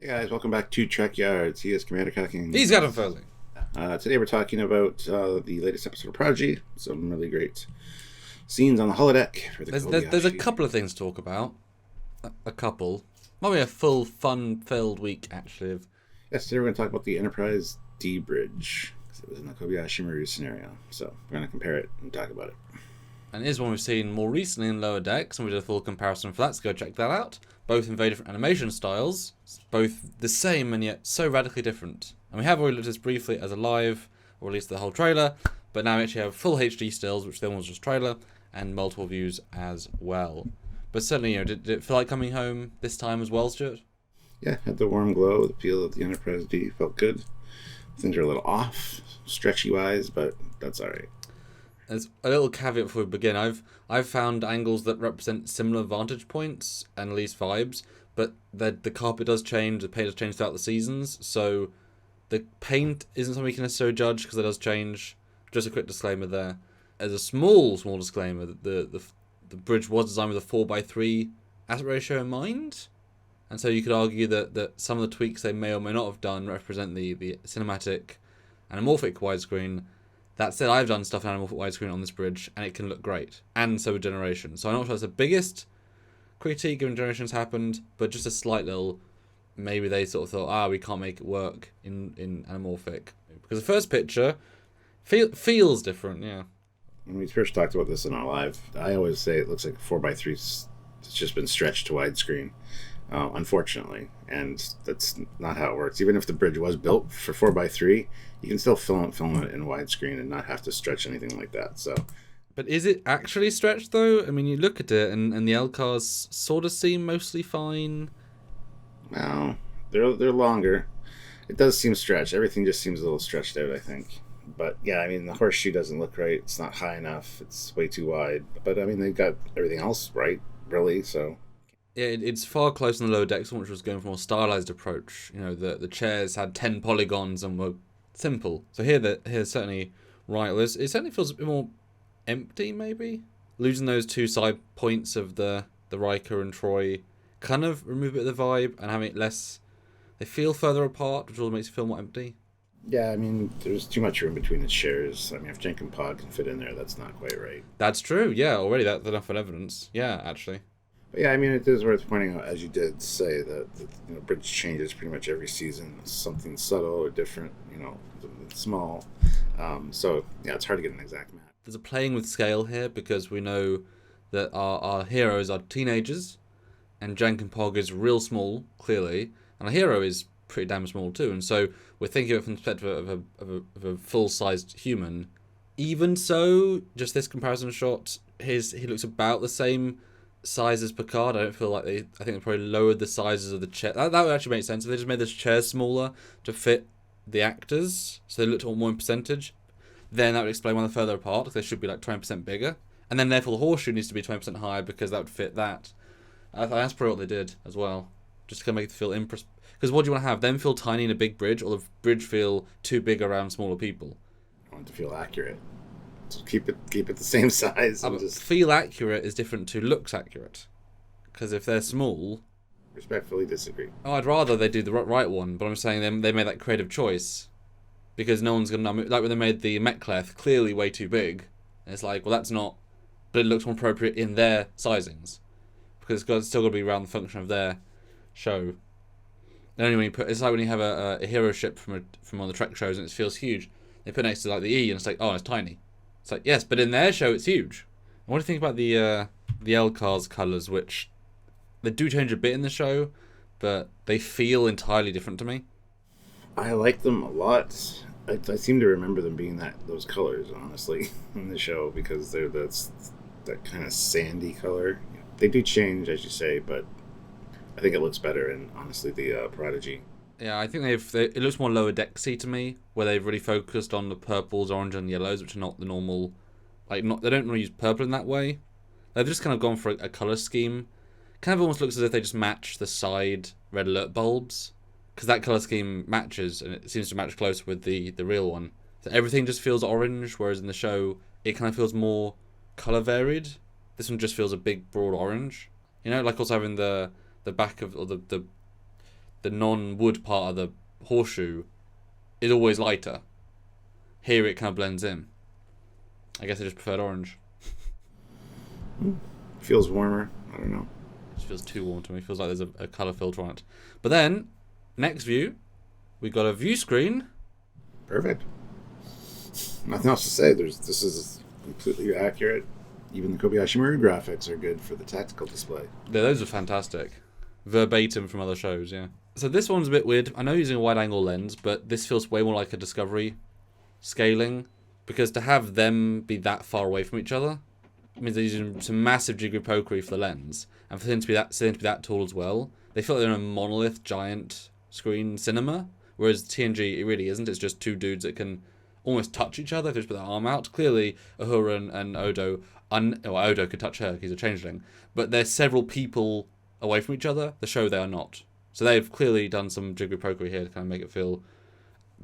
Hey guys, welcome back to Trekyards. He is Commander Cucking. He's got him Foley. Today we're talking about the latest episode of Prodigy. Some really great scenes on the holodeck for the There's a couple of things to talk about. A couple. Might be a full, fun-filled week, actually. Yes, today we're going to talk about the Enterprise D bridge. It was in the Kobayashi Maru scenario. So we're going to compare it and talk about it. And it is one we've seen more recently in Lower Decks, and we did a full comparison for that, so go check that out. Both in very different animation styles, both the same and yet so radically different. And we have already looked at this briefly as a live, or at least the whole trailer, but now we actually have full HD stills, which then was just trailer, and multiple views as well. But certainly, did it feel like coming home this time as well, Stuart? Yeah, had the warm glow, the feel of the Enterprise D, felt good. Things are a little off, stretchy-wise, but that's alright. There's a little caveat before we begin. I've found angles that represent similar vantage points and at least vibes, but the carpet does change, the paint does change throughout the seasons, so the paint isn't something we can necessarily judge because it does change. Just a quick disclaimer there. As a small disclaimer, the bridge was designed with a 4:3 aspect ratio in mind, and so you could argue that some of the tweaks they may or may not have done represent the cinematic anamorphic widescreen. That said, I've done stuff in anamorphic widescreen on this bridge, and it can look great. And so with Generation. So I'm not sure that's the biggest critique given Generations happened, but just a slight little, maybe they sort of thought, we can't make it work in anamorphic. Because the first picture feels different, yeah. When we first talked about this in our live, I always say it looks like a 4:3. It's just been stretched to widescreen, unfortunately. And that's not how it works. Even if the bridge was built for 4:3, you can still film it in widescreen and not have to stretch anything like that. So, but is it actually stretched though? I mean, you look at it and the LCARs sort of seem mostly fine. No, they're longer. It does seem stretched. Everything just seems a little stretched out, I think. But yeah, I mean, the horseshoe doesn't look right. It's not high enough. It's way too wide. But I mean, they've got everything else right, really. So yeah, it's far closer in the Lower Decks, which was going for a more stylized approach. The chairs had 10 polygons and were simple. So here's certainly right. It certainly feels a bit more empty, maybe. Losing those two side points of the Riker and Troy kind of remove a bit of the vibe and having it less. They feel further apart, which also makes it feel more empty. Yeah, I mean, there's too much room between the chairs. I mean, if Jenk and Pod can fit in there, that's not quite right. That's true. Yeah, already that's enough evidence. Yeah, actually. But yeah, I mean, it is worth pointing out, as you did say, that bridge changes pretty much every season. Something subtle or different, small. So yeah, it's hard to get an exact match. There's a playing with scale here because we know that our heroes are teenagers, and Jenk and Pog is real small, clearly, and our hero is pretty damn small too. And so we're thinking of it from the perspective of a full-sized human. Even so, just this comparison shot, he looks about the same size as Picard. I don't feel like I think they probably lowered the sizes of the chair. That would actually make sense if they just made this chair smaller to fit the actors, so they looked more in percentage. Then that would explain why they're further apart, because they should be like 20% bigger. And then therefore the horseshoe needs to be 20% higher because that would fit that. I think that's probably what they did as well, just to kind of make it feel because what do you want to have? Them feel tiny in a big bridge, or the bridge feel too big around smaller people? I want it to feel accurate. So keep it the same size. And just feel accurate is different to looks accurate. Because if they're small, respectfully disagree. I'd rather they do the right one, but I'm saying they made that creative choice because no one's gonna know. Like when they made the Mek'leth clearly way too big, and it's like, well, that's not, but it looks more appropriate in their sizings because it's still got to be around the function of their show. And only when it's like when you have a hero ship from one of the Trek shows and it feels huge. They put it next to like the E and it's like, oh, it's tiny. It's like, yes, but in their show it's huge. And what do you think about the LCAR's colours, which they do change a bit in the show, but they feel entirely different to me? I like them a lot. I seem to remember them being those colors, honestly, in the show, because they're that kind of sandy color. They do change, as you say, but I think it looks better in, honestly, the Prodigy. Yeah, I think it looks more Lower Decksy to me, where they've really focused on the purples, orange, and yellows, which are not the normal. They don't really use purple in that way. They've just kind of gone for a color scheme. Kind of almost looks as if they just match the side red alert bulbs, because that color scheme matches, and it seems to match close with the real one. So everything just feels orange, whereas in the show it kind of feels more color varied. This one just feels a big broad orange. Like also having the back of or the the non-wood part of the horseshoe is always lighter. Here it kind of blends in. I guess I just preferred orange. Feels warmer. I don't know. It feels too warm to me. It feels like there's a colour filter on it. But then, next view, we got a view screen. Perfect. Nothing else to say. This is completely accurate. Even the Kobayashi Maru graphics are good for the tactical display. Yeah, those are fantastic. Verbatim from other shows, yeah. So this one's a bit weird. I know using a wide-angle lens, but this feels way more like a Discovery scaling. Because to have them be that far away from each other means they're using some massive jiggery-pokery for the lens. And for them to be that tall as well, they feel like they're in a monolith, giant screen cinema. Whereas TNG, it really isn't. It's just two dudes that can almost touch each other if they just put their arm out. Clearly, Uhura and Odo, Odo could touch her, he's a changeling. But they're several people away from each other. The show, they are not. So they've clearly done some jiggery-pokery here to kind of make it feel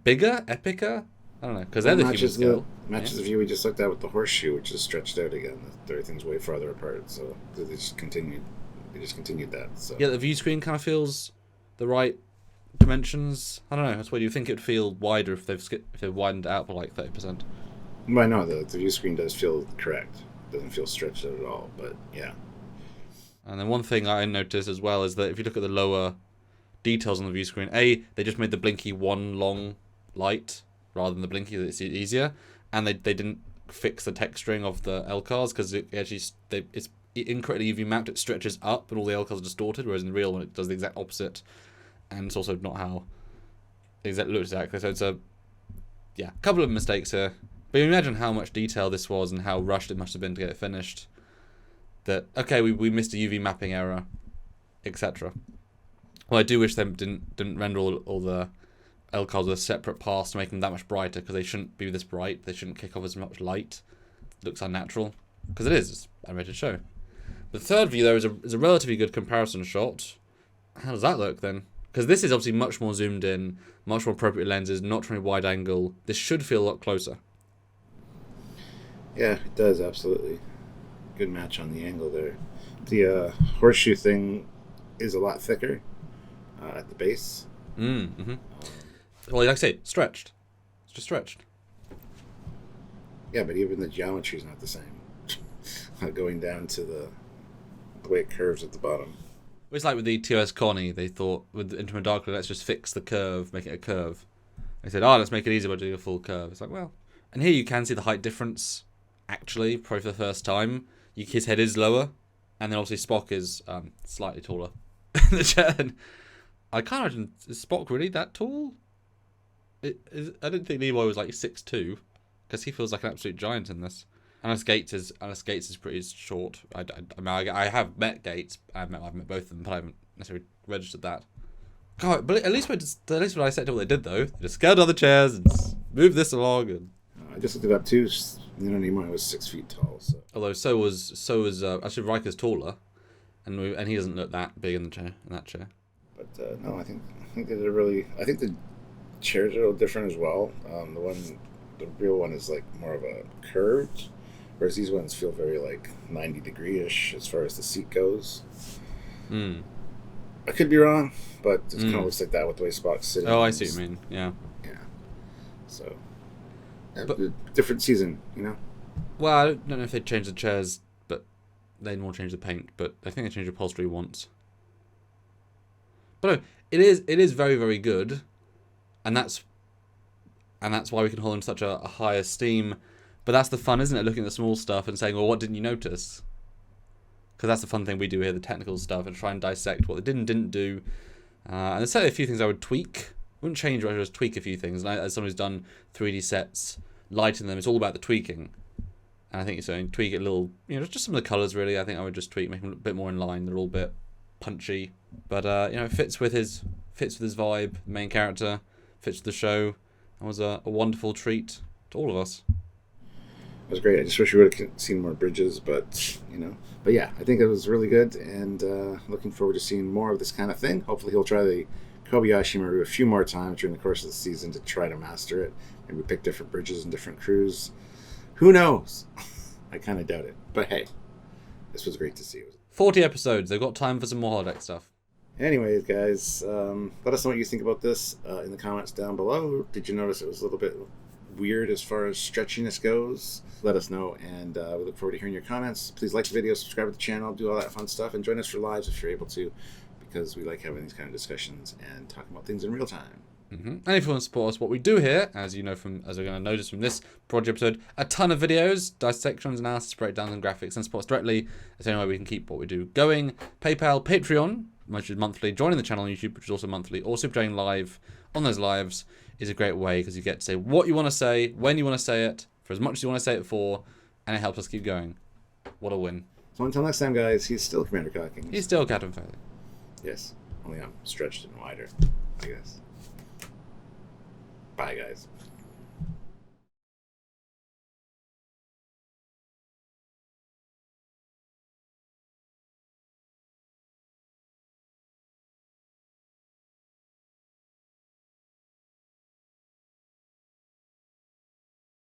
bigger, epicer. I don't know, because they're the human scale. Matches the view we just looked at with the horseshoe, which is stretched out again. Everything's way farther apart, so they just continued that. So yeah, the view screen kind of feels the right dimensions. I don't know. That's why you think it would feel wider if they've widened it out by like 30%. Well, no, the view screen does feel correct. It doesn't feel stretched out at all, but yeah. And then one thing I noticed as well is that if you look at the lower details on the view screen, they just made the blinky one long light rather than the blinky, that it's easier, and they didn't fix the texturing of the LCARs because it actually it's incorrectly UV mapped. It stretches up and all the LCARs are distorted, whereas in the real one it does the exact opposite, and it's also not how it looks exactly. So it's a couple of mistakes here. But you imagine how much detail this was and how rushed it must have been to get it finished. That okay, we missed a UV mapping error, etc. Well, I do wish they didn't render all the LCARs with a separate pass to make them that much brighter, because they shouldn't be this bright. They shouldn't kick off as much light. It looks unnatural, because it's an animated show. The third view, though, is a relatively good comparison shot. How does that look, then? Because this is obviously much more zoomed in, much more appropriate lenses, not trying wide angle. This should feel a lot closer. Yeah, it does, absolutely. Good match on the angle there. The horseshoe thing is a lot thicker at the base. Mm-hmm. Well, like I say, stretched. It's just stretched. Yeah, but even the geometry is not the same. Going down to the way it curves at the bottom. It's like with the TOS Connie, they thought with Into a Darkly, let's just fix the curve, make it a curve. They said, let's make it easier by doing a full curve. It's like, well, and here you can see the height difference. Actually, probably for the first time, his head is lower, and then obviously Spock is slightly taller in the chair. I can't imagine, is Spock really that tall? I didn't think Leroy was like 6'2", because he feels like an absolute giant in this. Unless Gates is pretty short. I have met Gates. I've met both of them, but I haven't necessarily registered that. God, but at least when I said what they did though, they just scaled other chairs and moved this along. And I just looked it up too. Nimoy was 6 feet tall. So. Although so was actually Riker's taller, and he doesn't look that big in that chair. But no, I think they did a really. I think the chairs are a little different as well. The real one is like more of a curved, whereas these ones feel very like 90-degree-ish as far as the seat goes. I could be wrong, but it kind of looks like that with the way Spock's sitting. Oh, I see what you mean. Yeah. Yeah. So, different season, you know? Well, I don't know if they changed the chairs, but they more changed the paint. But I think they changed the upholstery once. But no, it is very, very good, and that's why we can hold in such a high esteem. But that's the fun, isn't it? Looking at the small stuff and saying, well, what didn't you notice? Because that's the fun thing we do here, the technical stuff, and try and dissect what they didn't do. And there's certainly a few things I would tweak. Wouldn't change, but I would just tweak a few things. And as someone who's done 3D sets, lighting them, it's all about the tweaking. And I think so. Tweak it a little, just some of the colours really. I think I would just tweak, make them a bit more in line. They're all a bit punchy, but it fits with his vibe, the main character, fits with the show. It was a wonderful treat to all of us. It was great. I just wish we would have seen more bridges, but yeah, I think it was really good, and looking forward to seeing more of this kind of thing. Hopefully he'll try the Kobayashi Maru a few more times during the course of the season to try to master it. Maybe pick different bridges and different crews. Who knows? I kind of doubt it. But hey, this was great to see. 40 episodes. They've got time for some more holodeck stuff. Anyways, guys, let us know what you think about this in the comments down below. Did you notice it was a little bit weird as far as stretchiness goes? Let us know, and we look forward to hearing your comments. Please like the video, subscribe to the channel, do all that fun stuff, and join us for lives if you're able to, because we like having these kind of discussions and talking about things in real time. And if you want to support us, what we do here, as you know as we're going to notice from this Prodigy episode, a ton of videos, dissections, analysis, breakdowns, and graphics, and support us directly. That's the only way we can keep what we do going. PayPal, Patreon, which is monthly, joining the channel on YouTube, which is also monthly, or Super Joining live on those lives is a great way because you get to say what you want to say, when you want to say it, for as much as you want to say it for, and it helps us keep going. What a win. So until next time, guys, he's still Commander Cockings. He's still Captain Foley. Yes, only I'm stretched and wider, I guess. Bye, guys.